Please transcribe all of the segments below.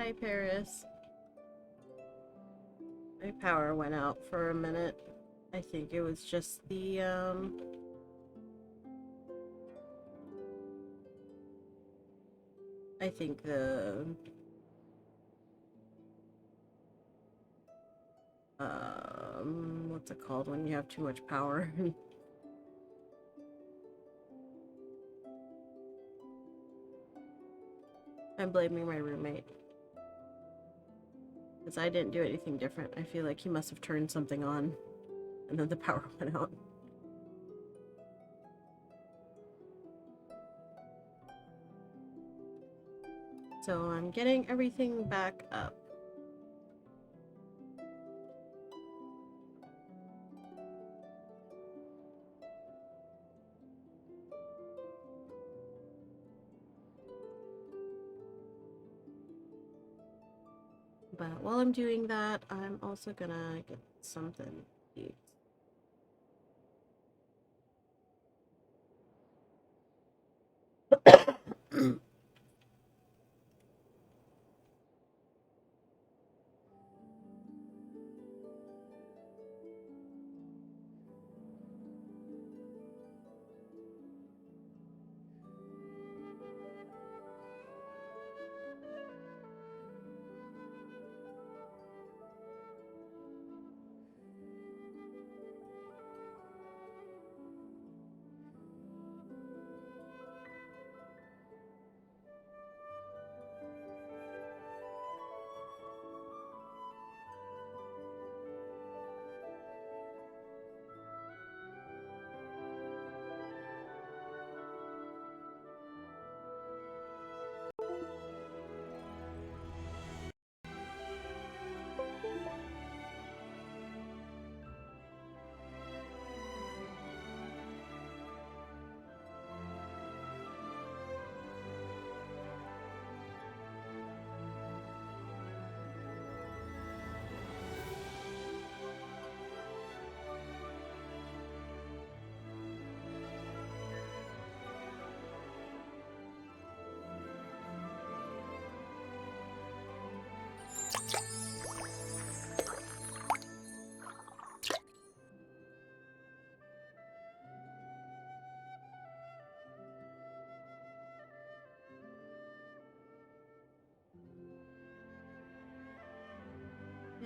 Hi, Paris. My power went out for a minute. I think it was just the, I think the, what's it called when you have too much power? I'm blaming my roommate. Because I didn't do anything different. I feel like he must have turned something on, and then the power went out. So I'm getting everything back up. But while I'm doing that, I'm also gonna get something to eat.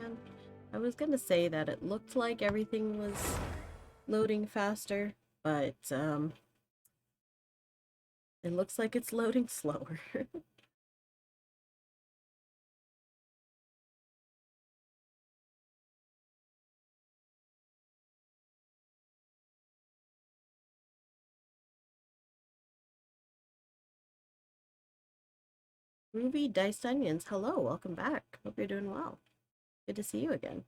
And I was gonna say that it looked like everything was loading faster, but it looks like it's loading slower. Ruby Diced Onions, hello, welcome back. Hope you're doing well. Good to see you again.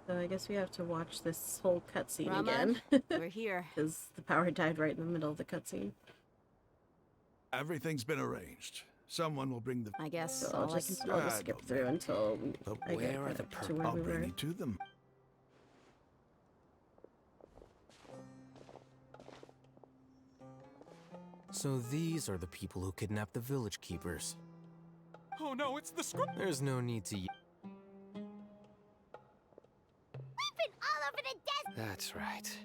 So I guess we have to watch this whole cutscene again. We're here. Because the power died right in the middle of the cutscene. Everything's been arranged. Someone will bring the... I guess So all I can I'll just skip through until But I get where are the to where I'll we bring were. you to them. So these are the people who kidnapped the village keepers. Oh no, it's the script. There's no need to... We've been all over the desert. That's right.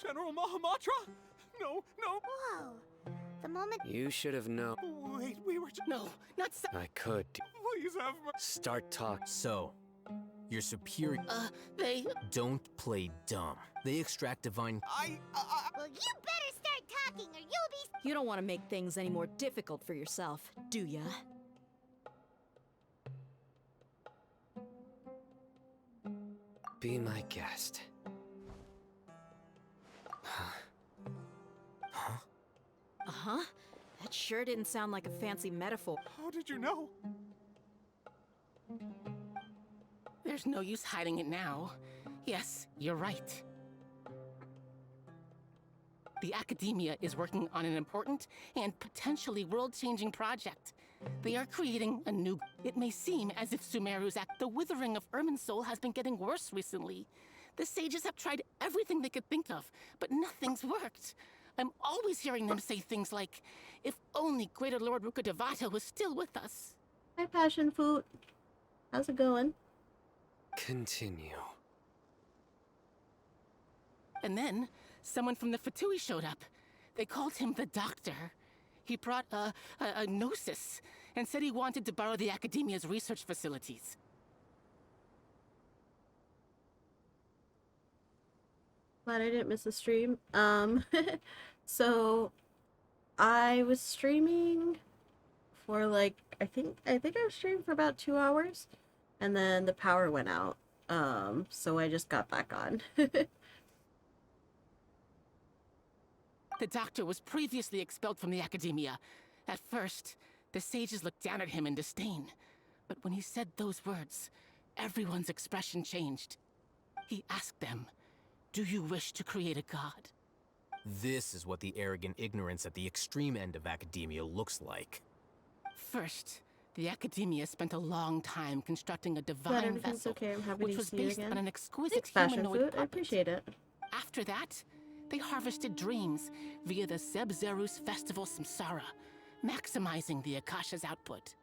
General Mahamatra? No, no. Whoa. The moment. You should have known. Wait, we were. No, not so. I could. Please have mercy. Start talk. So, your superior... They... Don't play dumb. They extract divine... Well, you better start talking or you'll be. You don't want to make things any more difficult for yourself, do ya? Be my guest. Huh? Uh-huh. That sure didn't sound like a fancy metaphor. How did you know? There's no use hiding it now. Yes, you're right. The Academia is working on an important and potentially world-changing project. They are creating a new... It may seem as if Sumeru's the withering of Irminsul has been getting worse recently. The sages have tried everything they could think of, but nothing's worked. I'm always hearing them say things like, if only Greater Lord Rukkhadevata was still with us. Hi, Passion Fruit. How's it going? Continue. And then, someone from the Fatui showed up. They called him the Doctor. He brought a gnosis and said he wanted to borrow the Academia's research facilities. Glad I didn't miss the stream. So I was streaming for like I think I was streaming for about 2 hours, and then the power went out. So I just got back on. The Doctor was previously expelled from the Academia. At first, the sages looked down at him in disdain. But when he said those words, everyone's expression changed. He asked them, "Do you wish to create a god?" This is what the arrogant ignorance at the extreme end of academia looks like. First, the Academia spent a long time constructing a divine everything's vessel, okay. I'm happy which to was see you based again. on an exquisite Thanks, Passion humanoid Fruit. I puppet. appreciate it. After that, they harvested dreams via the Zeb-Zerus Festival Samsara, maximizing the Akasha's output.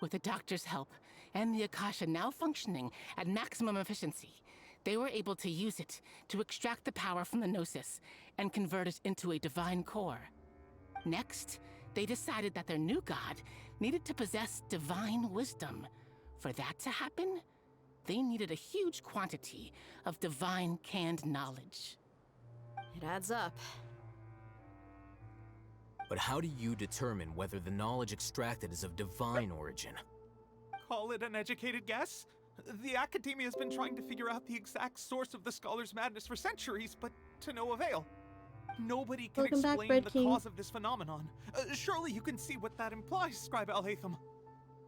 With the Doctor's help, and the Akasha now functioning at maximum efficiency, they were able to use it to extract the power from the Gnosis and convert it into a divine core. Next, they decided that their new god needed to possess divine wisdom. For that to happen, they needed a huge quantity of divine canned knowledge. It adds up. But how do you determine whether the knowledge extracted is of divine origin? Call it an educated guess? The Academia has been trying to figure out the exact source of the Scholar's madness for centuries, but to no avail. Nobody can Welcome back, explain Bread the King. cause of this phenomenon. Surely you can see what that implies, Scribe Alhaitham.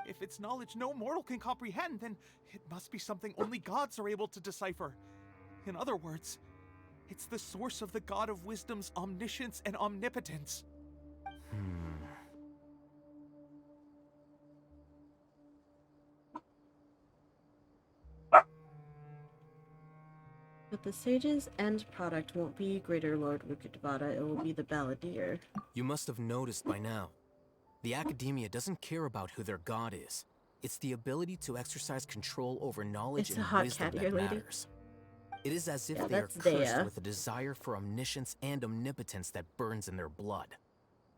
If it's knowledge no mortal can comprehend, then it must be something only gods are able to decipher. In other words, it's the source of the God of Wisdom's omniscience and omnipotence. But the sage's end product won't be Greater Lord Rukkhadevata, it will be the Balladeer. You must have noticed by now. The Academia doesn't care about who their god is. It's the ability to exercise control over knowledge It's a and hot wisdom cat that ear lady. matters. It is as if Yeah, they are that's cursed Dea. with a desire for omniscience and omnipotence that burns in their blood.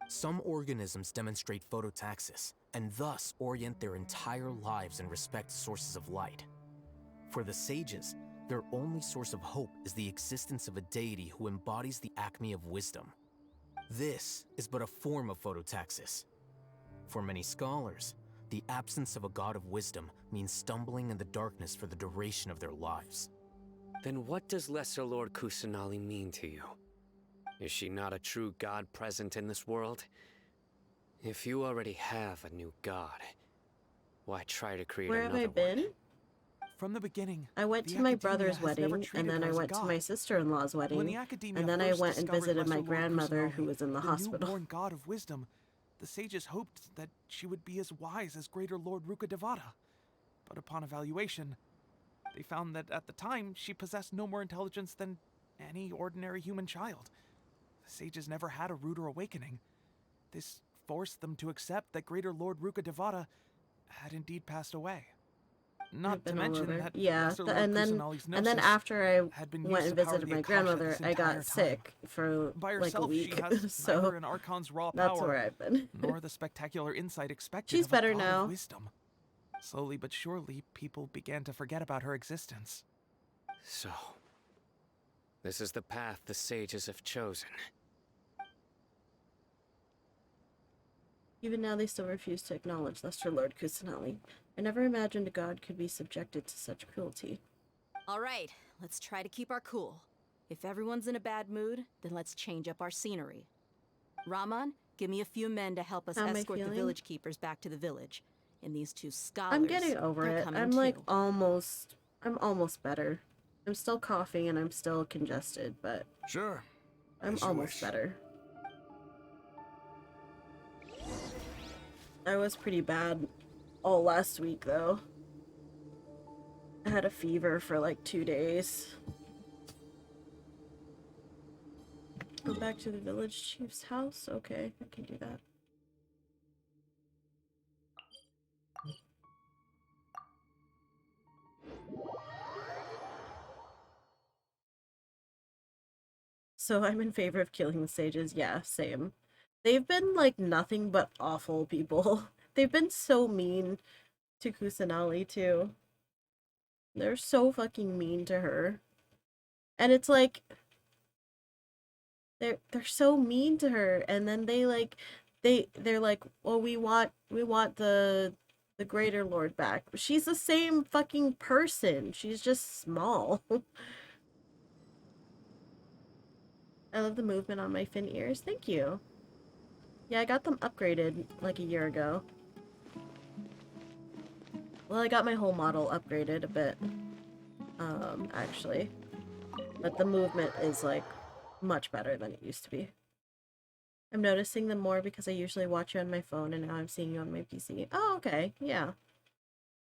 Some organisms demonstrate phototaxis, and thus orient their entire lives in respect to sources of light. For the sages, their only source of hope is the existence of a deity who embodies the acme of wisdom. This is but a form of phototaxis. For many scholars, the absence of a god of wisdom means stumbling in the darkness for the duration of their lives. Then what does Lesser Lord Kusanali mean to you? Is she not a true god present in this world? If you already have a new god, why try to create Where have another I been? one? From the beginning, I went the to my Academia brother's has never wedding, and treated then her I as a went to god. my sister-in-law's When the wedding, Academia and then I first went and discovered visited Lesser my Lord grandmother who Kusanali, was in the the hospital. newborn god of wisdom, the sages hoped that she would be as wise as Greater Lord Rukkhadevata. But upon evaluation, they found that at the time she possessed no more intelligence than any ordinary human child. The sages never had a ruder awakening. This forced them to accept that Greater Lord Rukkhadevata had indeed passed away. Not I've to been all mention over. that Yeah, Lesser Lord and then Kusanali's and then gnosis after I had been went used and to power visited the my Akasha grandmother, this I entire got time. sick for By like a herself, week, she has so neither an Archon's raw that's power, where I've been. nor the spectacular insight expected She's of a better god now. of wisdom. Slowly but surely, people began to forget about her existence. So, this is the path the sages have chosen. Even now, they still refuse to acknowledge Lesser Lord Kusanali. I never imagined a god could be subjected to such cruelty. All right, let's try to keep our cool. If everyone's in a bad mood, then let's change up our scenery. Rahman, give me a few men to help us How am I escort the feeling? village keepers back to the village. And these two scholars, I'm getting over they're it. coming I'm like too. I'm almost better. I'm still coughing and I'm still congested, but Sure. I'm As you almost wish. better. I was pretty bad all last week though. I had a fever for like 2 days. Go back to the village chief's house? Okay, I can do that. So I'm in favor of killing the sages. Yeah, same. They've been like nothing but awful people. They've been so mean to Kusanali too. They're so fucking mean to her. And it's like they're so mean to her, and then they like they're like, well, we want the greater lord back. She's the same fucking person. She's just small. I love the movement on my fin ears. Thank you. Yeah, I got them upgraded like a year ago. Well, I got my whole model upgraded a bit, actually. But the movement is, like, much better than it used to be. I'm noticing them more because I usually watch you on my phone, and now I'm seeing you on my PC. Oh, okay. Yeah.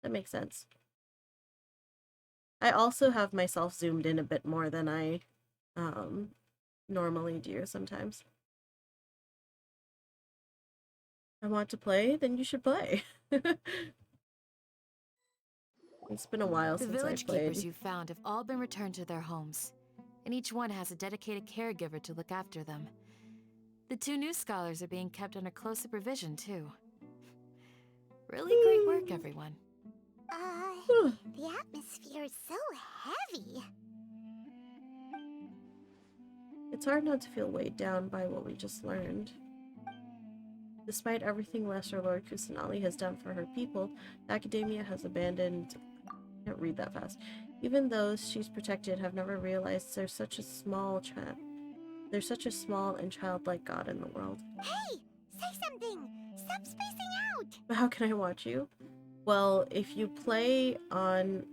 That makes sense. I also have myself zoomed in a bit more than I, normally do sometimes. I want to play? Then you should play. It's been a while The since I village played. keepers you found have all been returned to their homes, and each one has a dedicated caregiver to look after them. The two new scholars are being kept under close supervision, too. Really great work, everyone. The atmosphere is so heavy. It's hard not to feel weighed down by what we just learned. Despite everything Lesser Lord Kusanali has done for her people, the Academia has abandoned... I can't read that fast. Even those she's protected have never realized there's such a small and childlike god in the world. Hey! Say something! Stop spacing out! But how can I watch you? Well, if you play on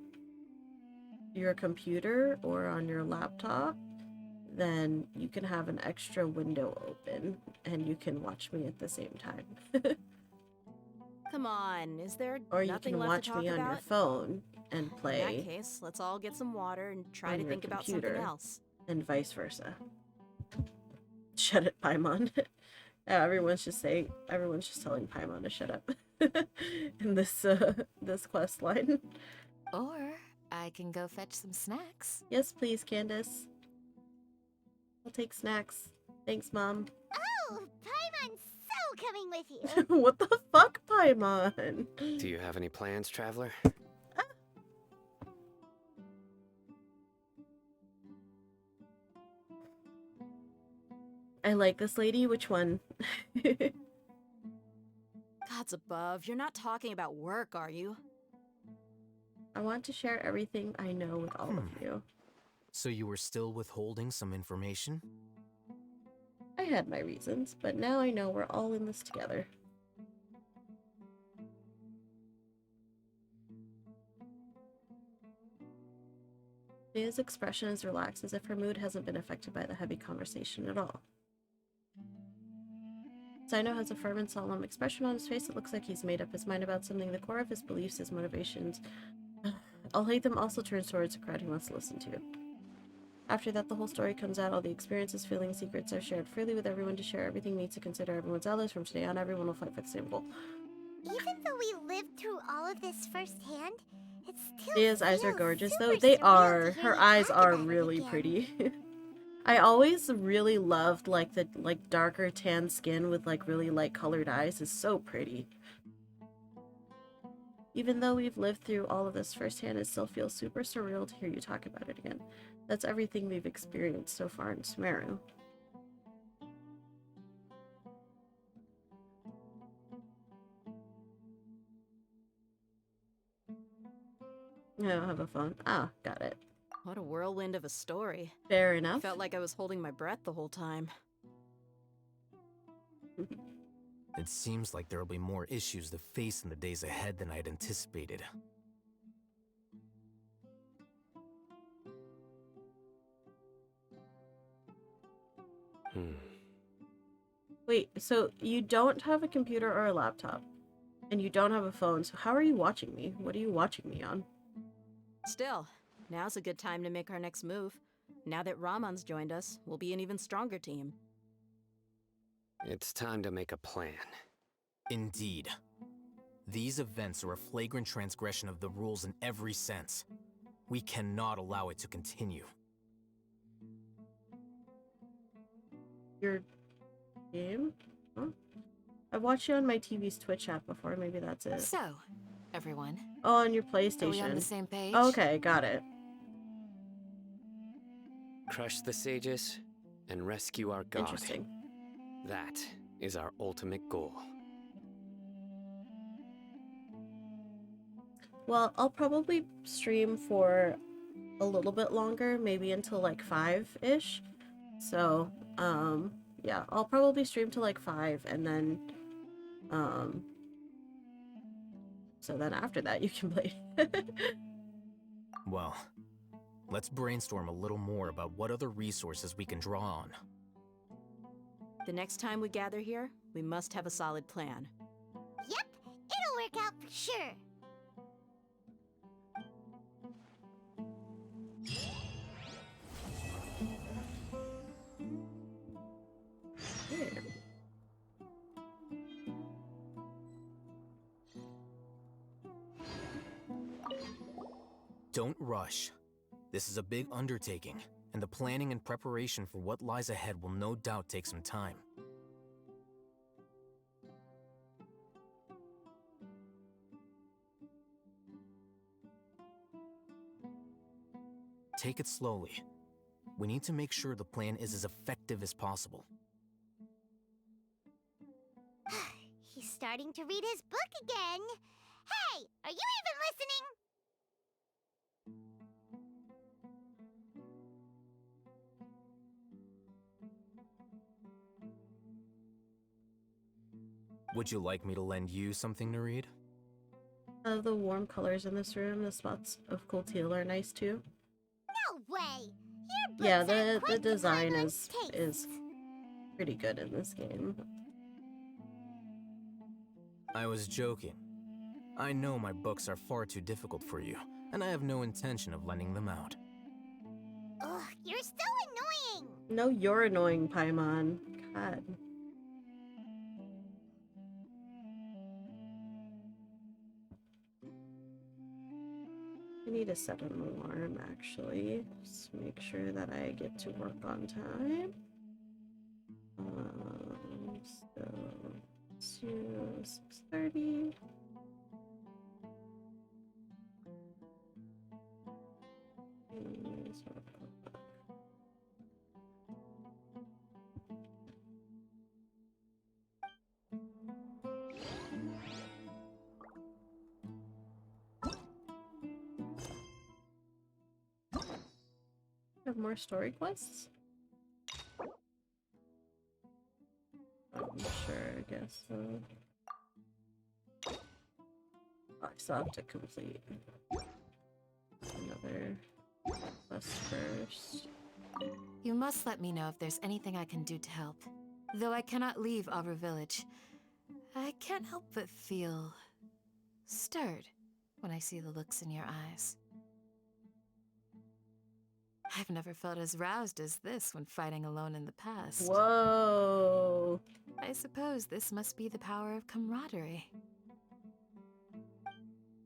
your computer or on your laptop, then you can have an extra window open and you can watch me at the same time. Come on, is there Or you nothing can left watch to talk me on about? your phone and In play that case, let's all get some water and try on to your think about something computer. else. And vice versa. Shut it, Paimon. Everyone's just telling Paimon to shut up in this quest line. Or I can go fetch some snacks. Yes, please, Candace. I'll take snacks. Thanks, Mom. Oh, Paimon's so coming with you. What the fuck, Paimon? Do you have any plans, traveler? I like this lady. Which one? Gods above, you're not talking about work, are you? I want to share everything I know with all of you. So you were still withholding some information? I had my reasons, but now I know we're all in this together. Leah's expression is relaxed, as if her mood hasn't been affected by the heavy conversation at all. Sino has a firm and solemn expression on his face. It looks like he's made up his mind about something, the core of his beliefs, his motivations. Alhaitham also turns towards the crowd he wants to listen to. After that, the whole story comes out. All the experiences, feelings, secrets are shared freely with everyone to share everything, needs to consider everyone's elders. From today on, everyone will fight for the same goal. Even though we lived through all of this firsthand, it still Leah's eyes are feels gorgeous, super though. They surreal are. to hear Her you eyes talk are about it really again. pretty. I always really loved like the darker tan skin with like really light colored eyes. Is so pretty. Even though we've lived through all of this firsthand, it still feels super surreal to hear you talk about it again. That's everything we've experienced so far in Sumeru. I don't have a phone. Ah, got it. What a whirlwind of a story. Fair enough. Felt like I was holding my breath the whole time. It seems like there will be more issues to face in the days ahead than I had anticipated. Wait, so you don't have a computer or a laptop, and you don't have a phone, so how are you watching me? What are you watching me on? Still, now's a good time to make our next move. Now that Ramon's joined us, we'll be an even stronger team. It's time to make a plan. Indeed. These events are a flagrant transgression of the rules in every sense. We cannot allow it to continue. Your game? Huh? I've watched you on my TV's Twitch app before, maybe that's it. So, everyone, Oh, on your are we on the PlayStation. same page? Okay, got it. Crush the sages and rescue our god. Interesting. That is our ultimate goal. Well, I'll probably stream for a little bit longer, maybe until like 5-ish. So, yeah, I'll probably stream to like 5, and then, so then after that you can play. Well, let's brainstorm a little more about what other resources we can draw on. The next time we gather here, we must have a solid plan. Yep, it'll work out for sure. Here. Don't rush. This is a big undertaking, and the planning and preparation for what lies ahead will no doubt take some time. Take it slowly. We need to make sure the plan is as effective as possible. He's starting to read his book again. Hey, are you even listening? Would you like me to lend you something to read? The warm colors in this room, the spots of cool teal are nice too. No way. Your books Yeah, are the quite design Paimon's is taste. pretty good in this game. I was joking. I know my books are far too difficult for you, and I have no intention of lending them out. Ugh, you're so annoying. No, you're annoying, Paimon. God. I need to set an alarm, actually. Just make sure that I get to work on time. So, 6:30. Have more story quests? I'm sure, I guess so. I still have to complete another quest. quest first. You must let me know if there's anything I can do to help. Though I cannot leave Arbor Village, I can't help but feel stirred when I see the looks in your eyes. I've never felt as roused as this when fighting alone in the past. Whoa. I suppose this must be the power of camaraderie.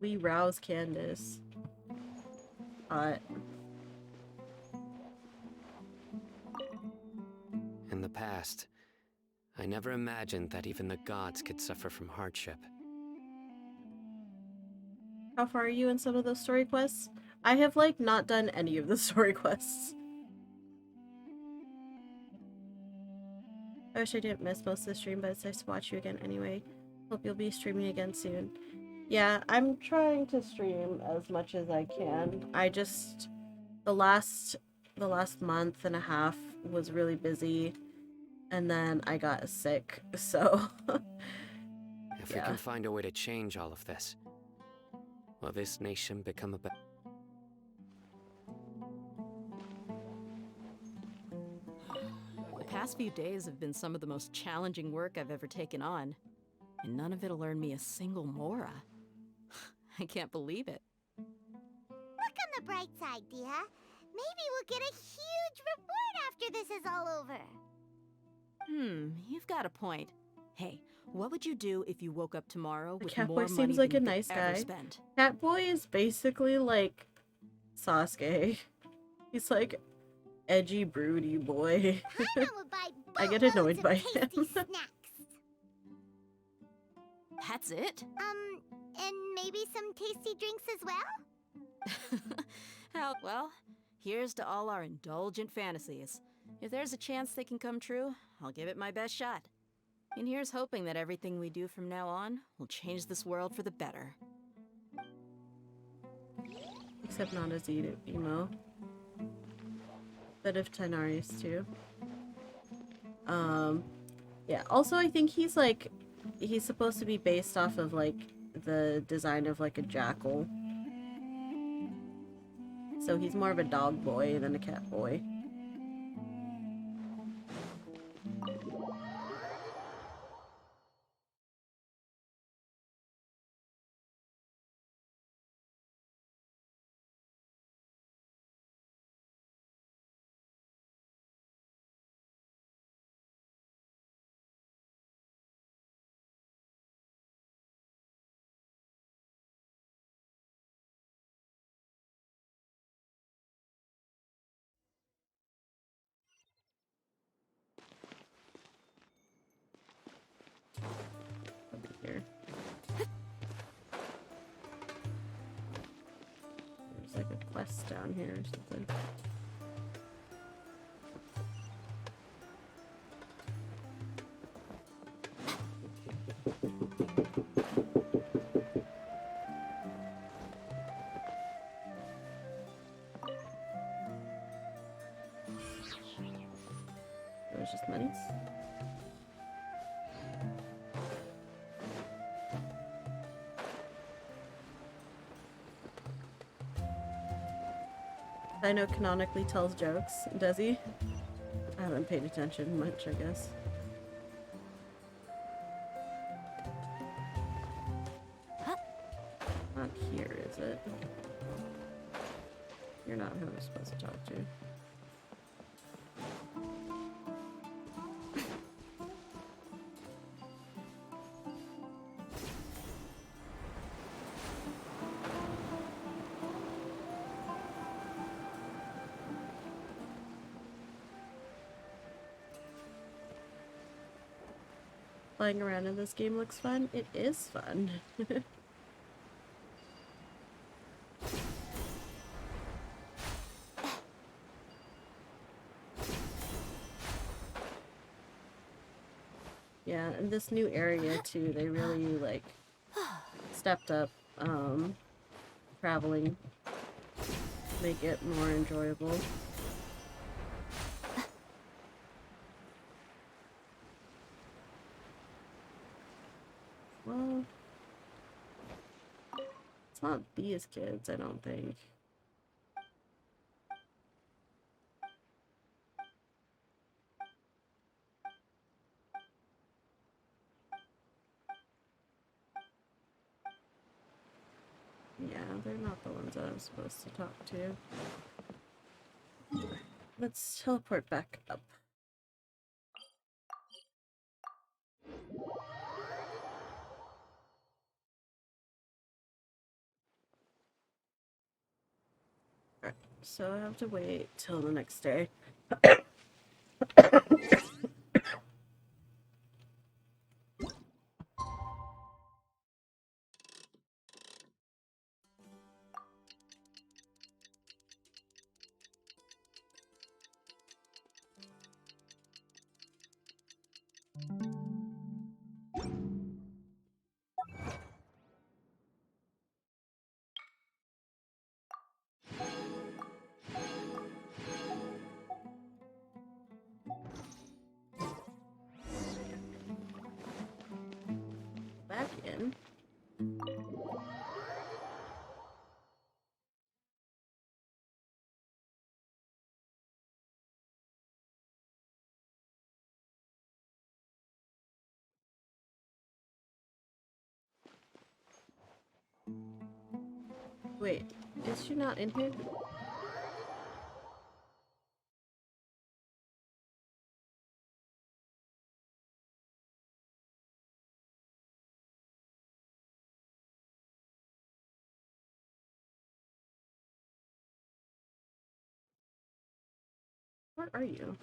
We rouse Candace. In the past, I never imagined that even the gods could suffer from hardship. How far are you in some of those story quests? I have, like, not done any of the story quests. I wish I didn't miss most of the stream, but it's nice to watch you again anyway. Hope you'll be streaming again soon. Yeah, I'm trying to stream as much as I can. I just... The last month and a half was really busy, and then I got sick, so... If we can find a way to change all of this, will this nation become a better... The past few days have been some of the most challenging work I've ever taken on, and none of it'll earn me a single mora. I can't believe it. Look on the bright side, Dia. Maybe we'll get a huge reward after this is all over. You've got a point. Hey, what would you do if you woke up tomorrow with Catboy more money seems like than a you nice could ever guy. spend? Catboy is basically like Sasuke. He's like edgy, broody boy. Paimon would buy I get boatloads annoyed of by tasty him. snacks. That's it? And maybe some tasty drinks as well? Well, here's to all our indulgent fantasies. If there's a chance they can come true, I'll give it my best shot. And here's hoping that everything we do from now on will change this world for the better. Except not as emo. But if Tenarius too. Yeah, also I think he's supposed to be based off of like the design of like a jackal. So he's more of a dog boy than a cat boy. Here. There's like a quest down here or something. It was just minis. I know canonically tells jokes, does he? I haven't paid attention much, I guess. Not here, is it? You're not who I'm supposed to talk to. Flying around in this game looks fun. It is fun. Yeah, and this new area too, they really like stepped up traveling, make it more enjoyable. Well, it's not these kids, I don't think. Yeah, they're not the ones that I'm supposed to talk to. Let's teleport back up. Alright, so I have to wait till the next day. Back in. Wait, is she not in here? Where are you?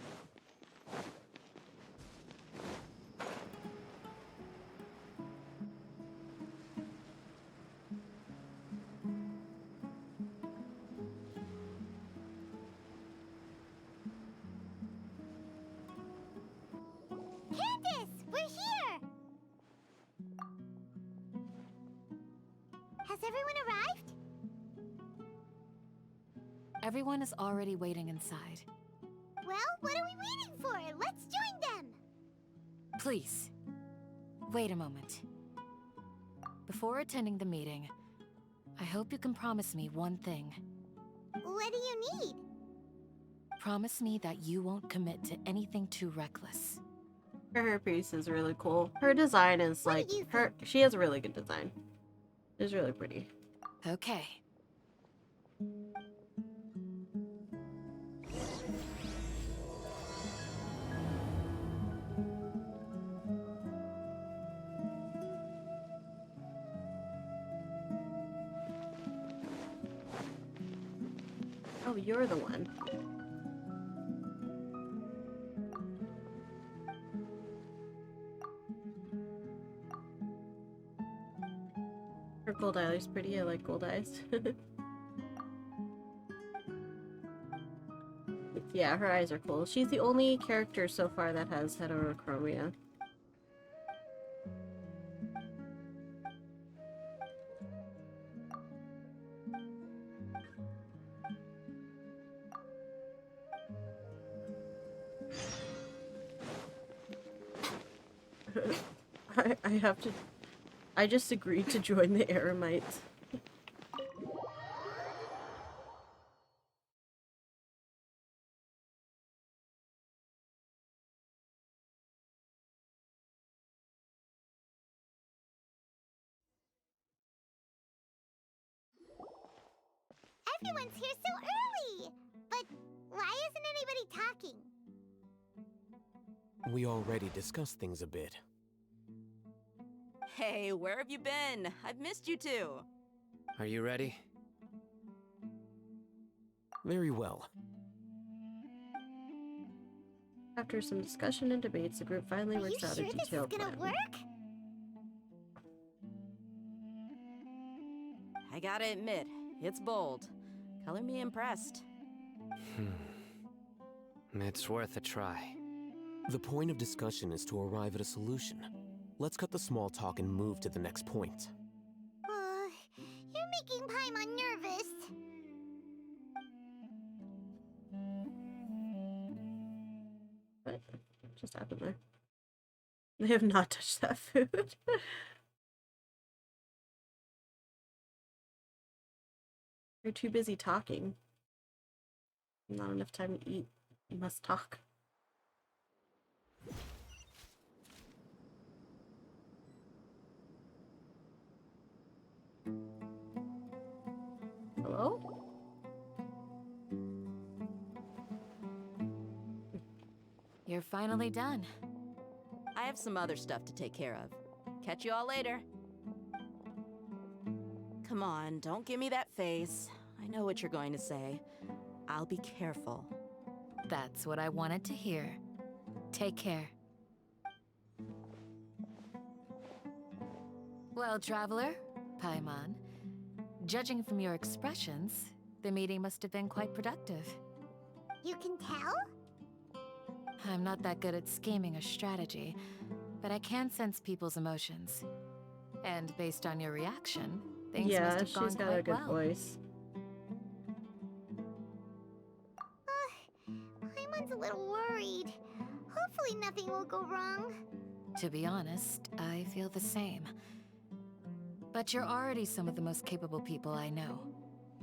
Candace, we're here! Has everyone arrived? Everyone is already waiting inside. Well, what are we waiting for? Let's join them! Please, wait a moment. Before attending the meeting, I hope you can promise me one thing. What do you need? Promise me that you won't commit to anything too reckless. Her piece is really cool. Her design is What like do you she has a really good design. It's really pretty. Okay. Oh, you're the one. Her gold eye is pretty. I like gold eyes. Yeah, her eyes are cool. She's the only character so far that has heterochromia. I have to... I just agreed to join the Eremites. Everyone's here so early! But why isn't anybody talking? We already discussed things a bit. Hey, where have you been? I've missed you too. Are you ready? Very well. After some discussion and debates, the group finally Are you works out sure a this is detailed gonna plan. work? I gotta admit, it's bold. Color me impressed. It's worth a try. The point of discussion is to arrive at a solution. Let's cut the small talk and move to the next point. You're making Paimon nervous. What just happened there? They have not touched that food. They're too busy talking. Not enough time to eat. You must talk. you're finally done. I have some other stuff to take care of. Catch you all later. Come on, don't give me that face. I know what you're going to say. I'll be careful. That's what I wanted to hear. Take care. Well, traveler, Paimon, judging from your expressions, the meeting must have been quite productive. You can tell? I'm not that good at scheming or strategy, but I can sense people's emotions. And based on your reaction, things must Yeah, have gone she's got quite a good well. voice. Paimon's a little worried. Hopefully nothing will go wrong. To be honest, I feel the same. But you're already some of the most capable people I know.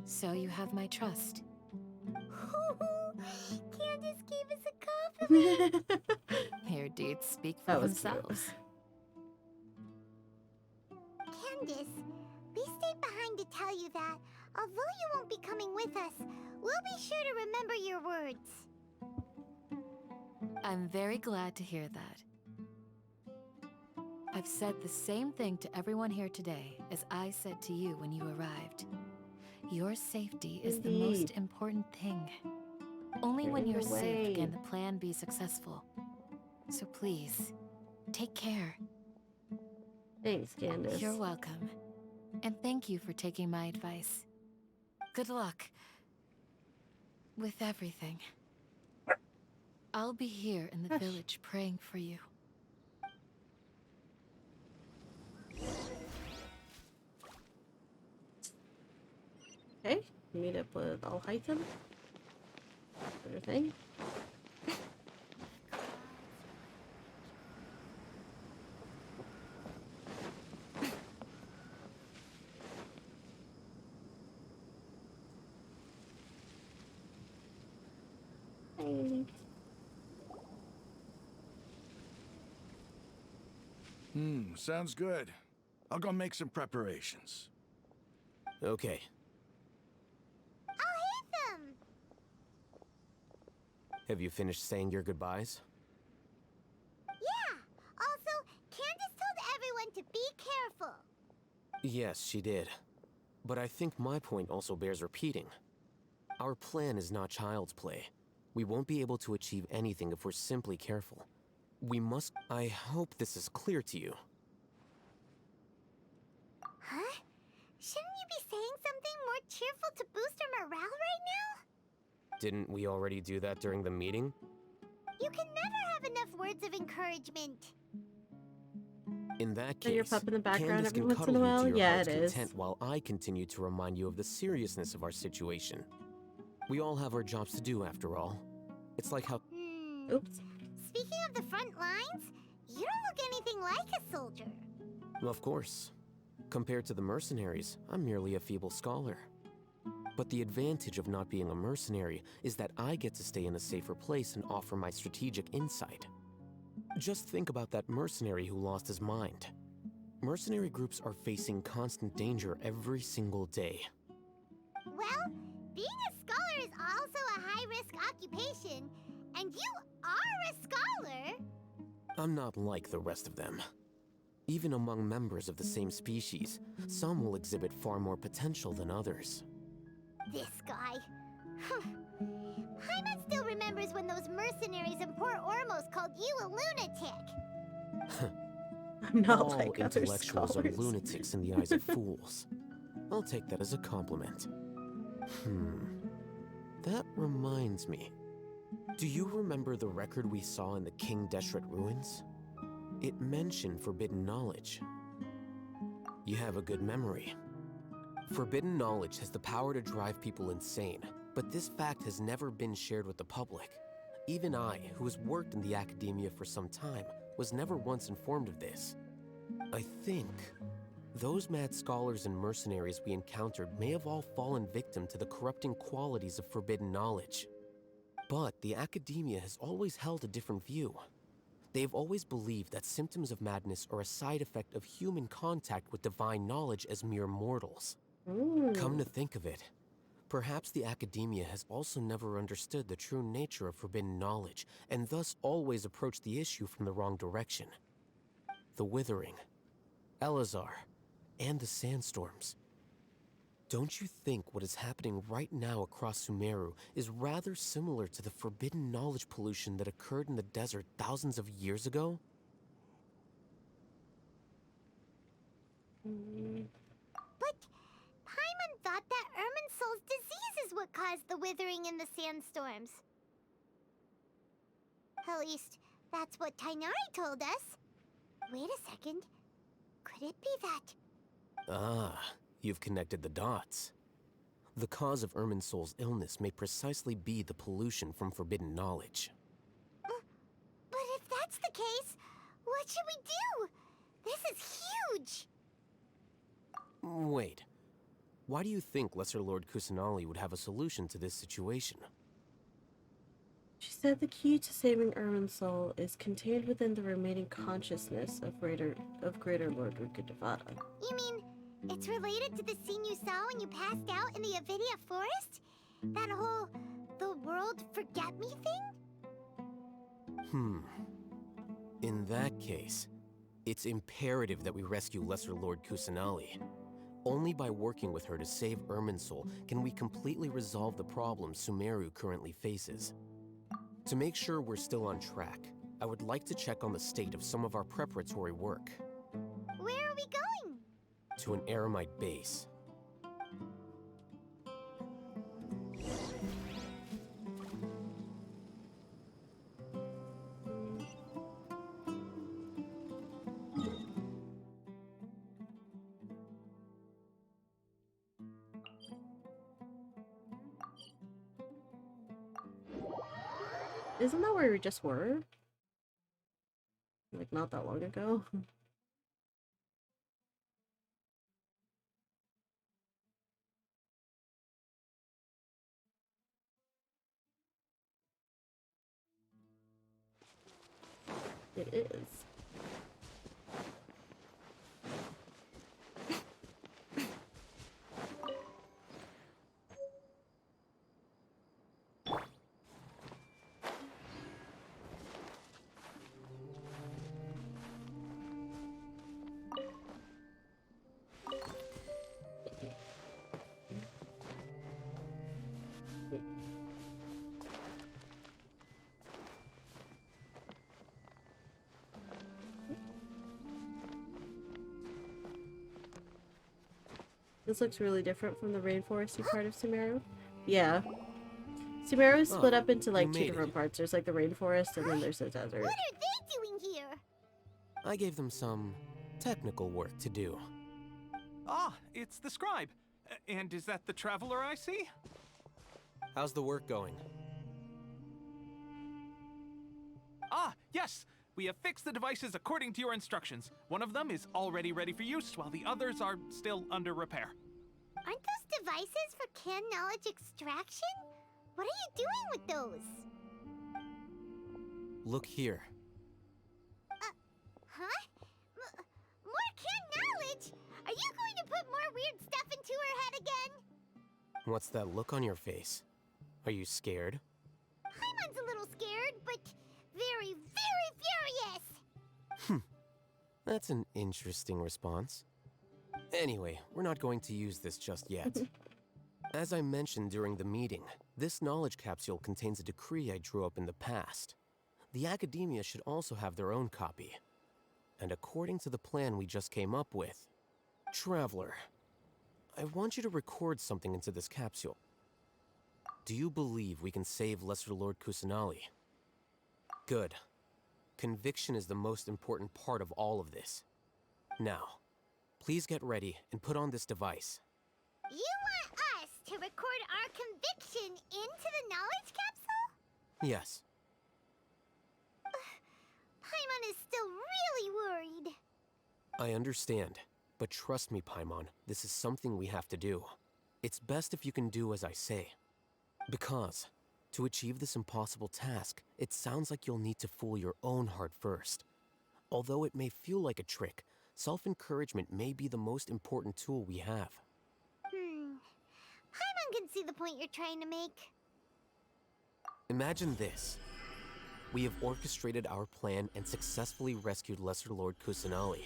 So you have my trust. Candace gave us a compliment. Your deeds speak for That was cute. themselves. Candace, we stayed behind to tell you that, although you won't be coming with us, we'll be sure to remember your words. I'm very glad to hear that. I've said the same thing to everyone here today as I said to you when you arrived. Your safety is the most Indeed. important thing. Only You're when in you're the safe way. can the plan be successful. So please, take care. Thanks, Candace. You're welcome. And thank you for taking my advice. Good luck with everything. I'll be here in the Hush. village praying for you. Okay, meet up with Alhaitham. Sort of thing. Hey. Sounds good. I'll go make some preparations. Okay. I'll hate them! Have you finished saying your goodbyes? Yeah! Also, Candace told everyone to be careful. Yes, she did. But I think my point also bears repeating. Our plan is not child's play. We won't be able to achieve anything if we're simply careful. We must... I hope this is clear to you. Huh? Shouldn't you be saying something more cheerful to boost our morale right now? Didn't we already do that during the meeting? You can never have enough words of encouragement. In that And your case, pup in the background Candace every can once in cuddle a you while? to your Yeah, heart's it is. content while I continue to remind you of the seriousness of our situation. We all have our jobs to do, after all. It's like how... Oops. Speaking of the front lines, you don't look anything like a soldier. Of course. Compared to the mercenaries, I'm merely a feeble scholar. But the advantage of not being a mercenary is that I get to stay in a safer place and offer my strategic insight. Just think about that mercenary who lost his mind. Mercenary groups are facing constant danger every single day. Well, being a scholar is also a high-risk occupation, and you are a scholar. I'm not like the rest of them. Even among members of the same species, some will exhibit far more potential than others. This guy. Paimon still remembers when those mercenaries in Port Ormos called you a lunatic. I'm not All like other intellectuals are scholars. lunatics in the eyes of fools. I'll take that as a compliment. That reminds me. Do you remember the record we saw in the King Deshret ruins? It mentioned forbidden knowledge. You have a good memory. Forbidden knowledge has the power to drive people insane, but this fact has never been shared with the public. Even I, who has worked in the academia for some time, was never once informed of this. I think those mad scholars and mercenaries we encountered may have all fallen victim to the corrupting qualities of forbidden knowledge. But the academia has always held a different view. They have always believed that symptoms of madness are a side effect of human contact with divine knowledge as mere mortals. Come to think of it, Perhaps the academia has also never understood the true nature of forbidden knowledge, and thus always approached the issue from the wrong direction. The Withering, Elazar, and the Sandstorms. Don't you think what is happening right now across Sumeru is rather similar to the forbidden knowledge pollution that occurred in the desert thousands of years ago? But Paimon thought that Irminsul's disease is what caused the withering and the sandstorms. At least, that's what Tainari told us. Wait a second. Could it be that? Ah, you've connected the dots. The cause of Irminsul's illness may precisely be the pollution from forbidden knowledge. But if that's the case, what should we do? This is huge! Wait. Why do you think Lesser Lord Kusanali would have a solution to this situation? She said the key to saving Irminsul is contained within the remaining consciousness of Greater Lord Rukkhadevata. You mean, it's related to the scene you saw when you passed out in the Avidia forest? That whole, the world forget me thing? In that case, it's imperative that we rescue Lesser Lord Kusanali. Only by working with her to save Irminsul can we completely resolve the problems Sumeru currently faces. To make sure we're still on track, I would like to check on the state of some of our preparatory work. Where are we going? To an Eremite base. Isn't that where we just were? Like, not that long ago? It is. This looks really different from the rainforesty part of Sumeru. Yeah. Sumeru is split up into like two different parts. There's like the rainforest and then there's the desert. What are they doing here? I gave them some technical work to do. Ah, it's the scribe. And is that the traveler I see? How's the work going? Ah, yes! We have fixed the devices according to your instructions. One of them is already ready for use, while the others are still under repair. Aren't those devices for can knowledge extraction? What are you doing with those? Look here. Huh? More can knowledge? Are you going to put more weird stuff into her head again? What's that look on your face? Are you scared? Paimon's a little scared, but very, very furious! That's an interesting response. Anyway, we're not going to use this just yet. As I mentioned during the meeting, this knowledge capsule contains a decree I drew up in the past. The academia should also have their own copy. And according to the plan we just came up with, Traveler, I want you to record something into this capsule. Do you believe we can save Lesser Lord Kusanali? Good. Conviction is the most important part of all of this. Now, please get ready and put on this device. You want us to record our conviction into the knowledge capsule? Yes. Paimon is still really worried. I understand, but trust me, Paimon, this is something we have to do. It's best if you can do as I say. Because, to achieve this impossible task, it sounds like you'll need to fool your own heart first. Although it may feel like a trick, self-encouragement may be the most important tool we have. Paimon can see the point you're trying to make. Imagine this. We have orchestrated our plan and successfully rescued Lesser Lord Kusanali.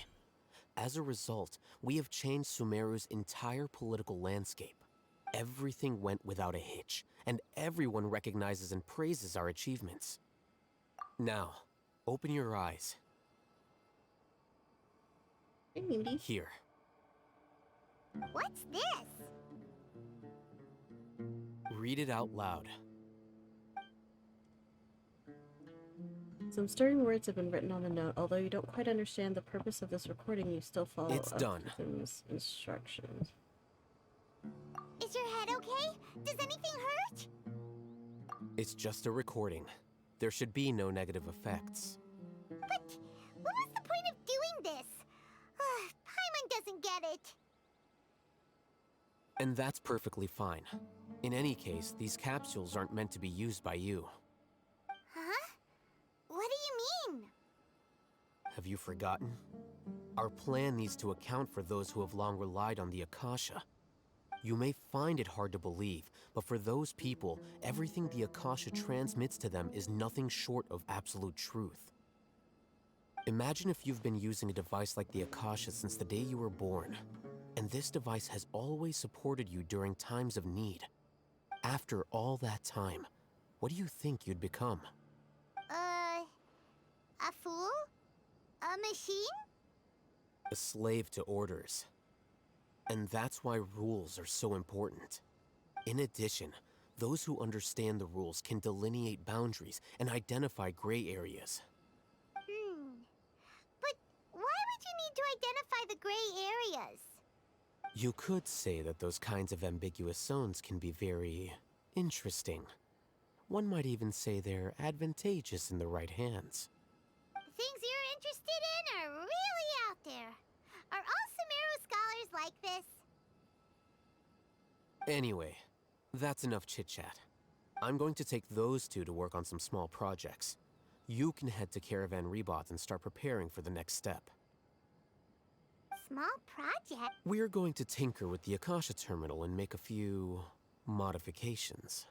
As a result, we have changed Sumeru's entire political landscape. Everything went without a hitch, and everyone recognizes and praises our achievements. Now, open your eyes. Hey, Mindy. Here. What's this? Read it out loud. Some stirring words have been written on the note. Although you don't quite understand the purpose of this recording, you still follow It's done. Ethan's instructions. Is your head okay? Does anything hurt? It's just a recording. There should be no negative effects. But what was the point of doing this? Paimon doesn't get it. And that's perfectly fine. In any case, these capsules aren't meant to be used by you. Huh? What do you mean? Have you forgotten? Our plan needs to account for those who have long relied on the Akasha. You may find it hard to believe, but for those people, everything the Akasha transmits to them is nothing short of absolute truth. Imagine if you've been using a device like the Akasha since the day you were born, and this device has always supported you during times of need. After all that time, what do you think you'd become? A fool? A machine? A slave to orders. And that's why rules are so important. In addition, those who understand the rules can delineate boundaries and identify gray areas. But why would you need to identify the gray areas? You could say that those kinds of ambiguous zones can be very interesting. One might even say they're advantageous in the right hands. The things you're interested in are really out there. Are all Sumeru scholars like this? Anyway, that's enough chit-chat. I'm going to take those two to work on some small projects. You can head to Caravan Rebot and start preparing for the next step. Small project? We're going to tinker with the Akasha terminal and make a few modifications.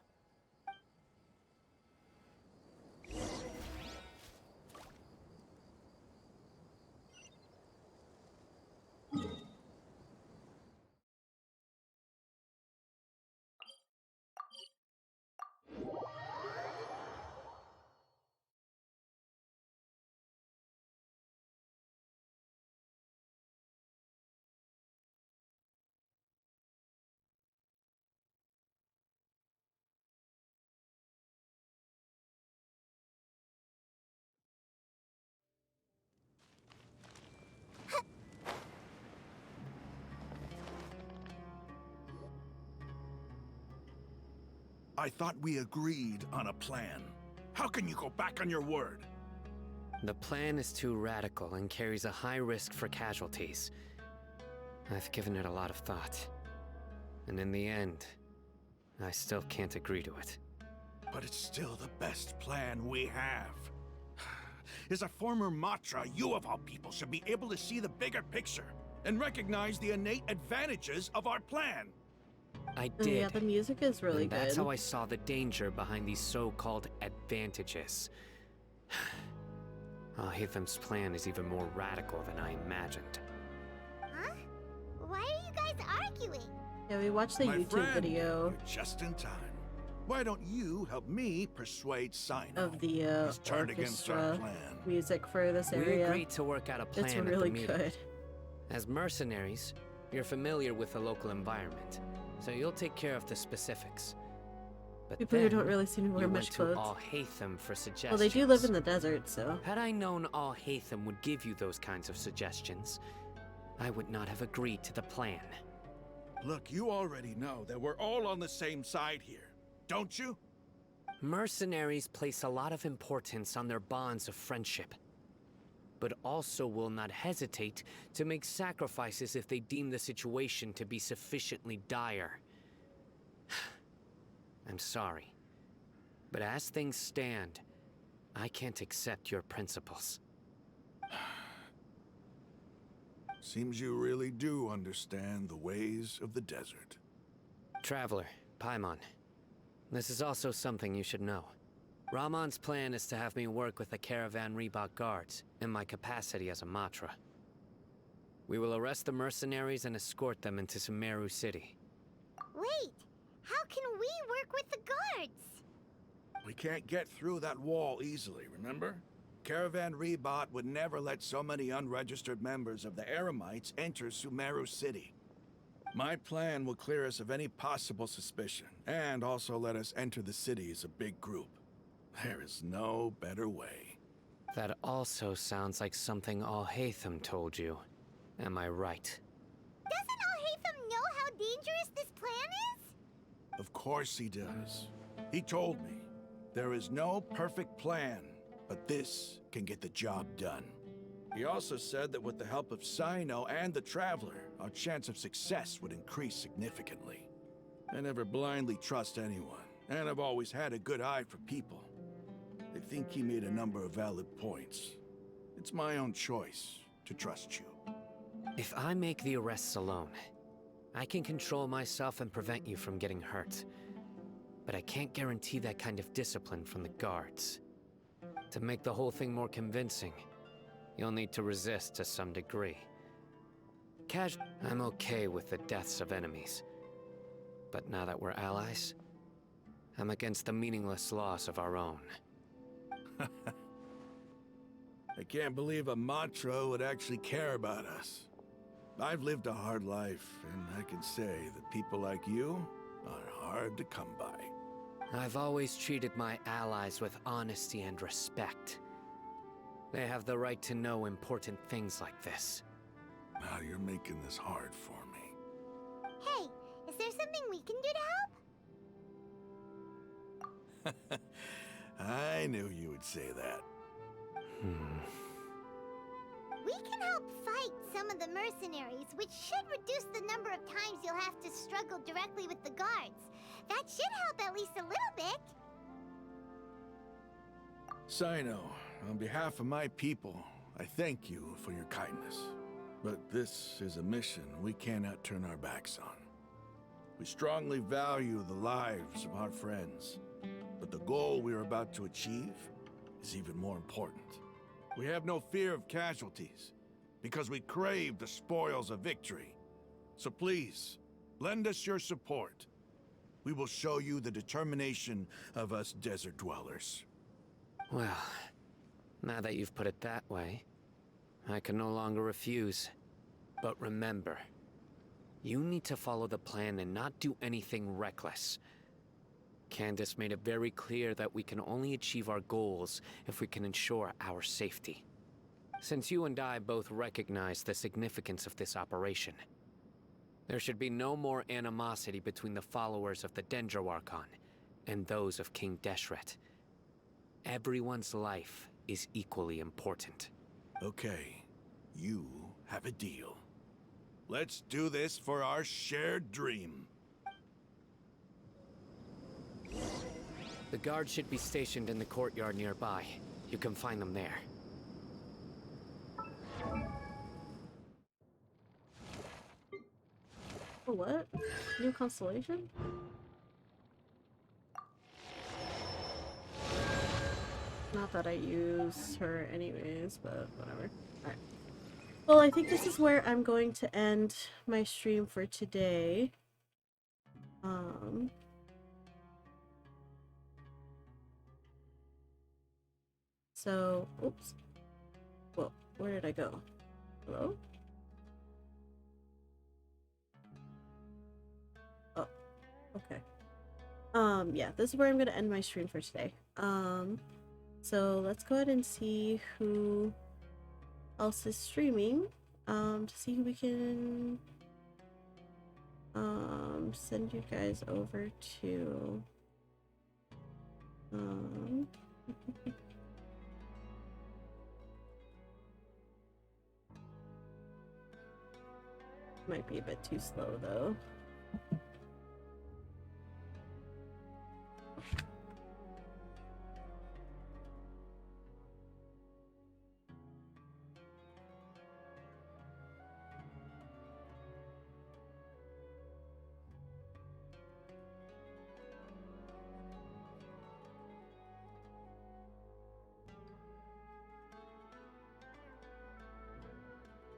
I thought we agreed on a plan. How can you go back on your word? The plan is too radical and carries a high risk for casualties. I've given it a lot of thought. And in the end, I still can't agree to it. But it's still the best plan we have. As a former Matra, you of all people should be able to see the bigger picture and recognize the innate advantages of our plan. I Oh, did. yeah, the music is really and good. that's how I saw the danger behind these so-called advantages. Alhaitham's plan is even more radical than I imagined. Huh? Why are you guys arguing? Yeah, we watched the My YouTube friend, video you're just in time. Why don't you help me persuade Sino? of the He's turned against our orchestra plan. music for this We area. agreed to work out a plan It's at really the meeting. good. As mercenaries, you're familiar with the local environment, so you'll take care of the specifics. But People who then, don't really seem to wear you much went clothes. to Alhaitham for suggestions. Well, they do live in the desert, so. Had I known Alhaitham would give you those kinds of suggestions, I would not have agreed to the plan. Look, you already know that we're all on the same side here, don't you? Mercenaries place a lot of importance on their bonds of friendship, but also will not hesitate to make sacrifices if they deem the situation to be sufficiently dire. I'm sorry, but as things stand, I can't accept your principles. Seems you really do understand the ways of the desert. Traveler, Paimon. This is also something you should know. Ramon's plan is to have me work with the Caravan Reebok guards in my capacity as a Matra. We will arrest the mercenaries and escort them into Sumeru City. Wait, how can we work with the guards? We can't get through that wall easily, remember? Caravan Rebot would never let so many unregistered members of the Eremites enter Sumeru City. My plan will clear us of any possible suspicion, and also let us enter the city as a big group. There is no better way. That also sounds like something Alhaitham told you. Am I right? Doesn't Alhaitham know how dangerous this plan is? Of course he does. He told me, there is no perfect plan, but this can get the job done. He also said that with the help of Sino and the Traveler, our chance of success would increase significantly. I never blindly trust anyone, and I've always had a good eye for people. I think he made a number of valid points. It's my own choice to trust you. If I make the arrests alone, I can control myself and prevent you from getting hurt. But I can't guarantee that kind of discipline from the guards. To make the whole thing more convincing, you'll need to resist to some degree. I'm okay with the deaths of enemies. But now that we're allies, I'm against the meaningless loss of our own. I can't believe a Matra would actually care about us. I've lived a hard life, and I can say that people like you are hard to come by. I've always treated my allies with honesty and respect. They have the right to know important things like this. Now you're making this hard for me. Hey, is there something we can do to help? I knew you would say that. We can help fight some of the mercenaries, which should reduce the number of times you'll have to struggle directly with the guards. That should help at least a little bit. Sino, on behalf of my people, I thank you for your kindness. But this is a mission we cannot turn our backs on. We strongly value the lives of our friends, but the goal we are about to achieve is even more important. We have no fear of casualties, because we crave the spoils of victory. So please, lend us your support. We will show you the determination of us desert dwellers. Well, now that you've put it that way, I can no longer refuse. But remember, you need to follow the plan and not do anything reckless. Candace made it very clear that we can only achieve our goals if we can ensure our safety. Since you and I both recognize the significance of this operation, there should be no more animosity between the followers of the Dendroarchon and those of King Deshret. Everyone's life is equally important. Okay, you have a deal. Let's do this for our shared dream. The guards should be stationed in the courtyard nearby. You can find them there. Oh, what? New constellation? Not that I use her anyways, but whatever. Alright. Well, I think this is where I'm going to end my stream for today. So, oops. Well, where did I go? Hello? Oh, okay. Yeah, this is where I'm gonna end my stream for today. So let's go ahead and see who else is streaming, to see who we can, send you guys over to, might be a bit too slow though.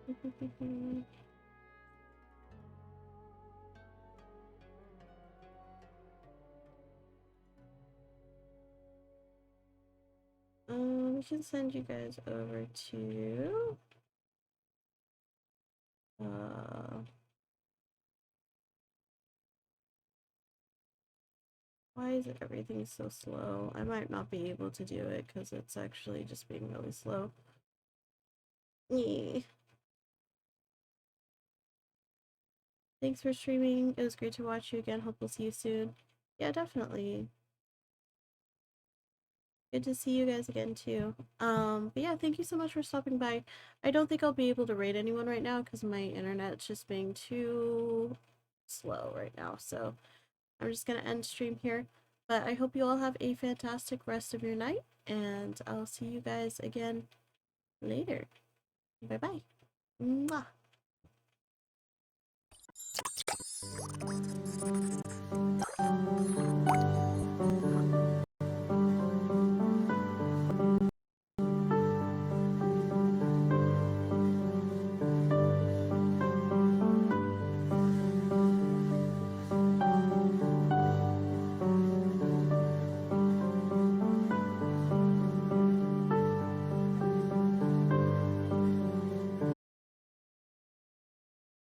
We can send you guys over to why is everything so slow? I might not be able to do it because it's actually just being really slow. Yeah. Thanks for streaming. It was great to watch you again. Hope we'll see you soon. Yeah, definitely. Good to see you guys again too. But yeah, thank you so much for stopping by. I don't think I'll be able to raid anyone right now because my internet's just being too slow right now. So I'm just gonna end stream here. But I hope you all have a fantastic rest of your night, and I'll see you guys again later. Bye bye. Mwah.